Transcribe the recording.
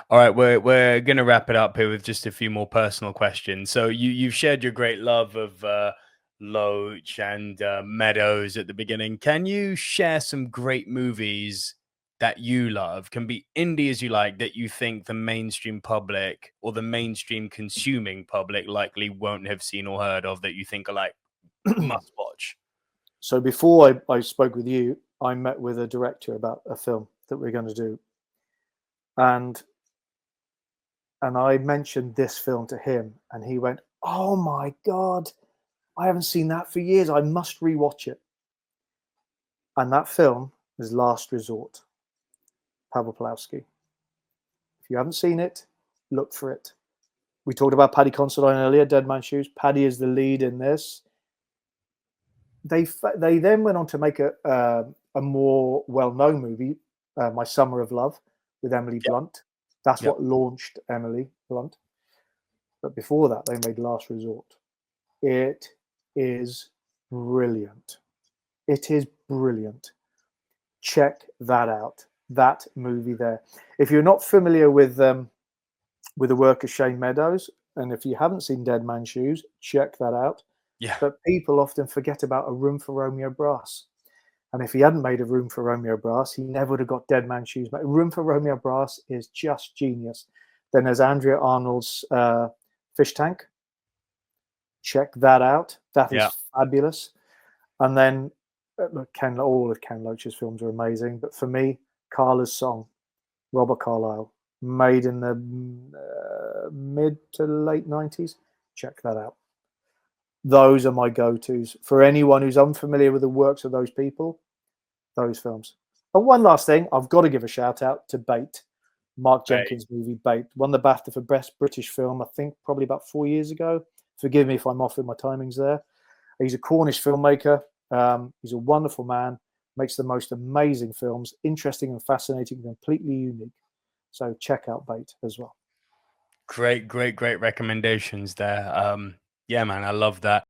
All right, we're gonna wrap it up here with just a few more personal questions. So you've shared your great love of Loach and Meadows at the beginning. Can you share some great movies that you love? Can be indie as you like, that you think the mainstream public or the mainstream consuming public likely won't have seen or heard of, that you think are like must watch. So before I spoke with you, I met with a director about a film that we're going to do, and I mentioned this film to him, and he went, "Oh my god, I haven't seen that for years. I must rewatch it." And that film is Last Resort, Pavel Pawlowski. If you haven't seen it, look for it. We talked about Paddy Considine earlier, Dead Man's Shoes. Paddy is the lead in this. They then went on to make a more well-known movie, My Summer of Love, with Emily Yeah, Blunt. That's yeah. what launched Emily Blunt. But before that, they made Last Resort. It is brilliant. It is brilliant. Check that out. That movie there. If you're not familiar with the work of Shane Meadows, and if you haven't seen Dead Man's Shoes, check that out. Yeah. But people often forget about A Room for Romeo Brass. And if he hadn't made A Room for Romeo Brass, he never would have got Dead Man's Shoes. But A Room for Romeo Brass is just genius. Then there's Andrea Arnold's Fish Tank. Check that out. That is Yeah. fabulous. And then all of Ken Loach's films are amazing. But for me, Carla's Song, Robert Carlyle, made in the mid to late 90s. Check that out. Those are my go-tos. For anyone who's unfamiliar with the works of those people, those films. And one last thing, I've got to give a shout out to Bait, Mark Right. Jenkins' movie Bait. Won the BAFTA for Best British Film, I think probably about 4 years ago. Forgive me if I'm off with my timings there. He's a Cornish filmmaker. He's a wonderful man, makes the most amazing films, interesting and fascinating, completely unique. So check out Bait as well. Great recommendations there. Yeah, man, I love that.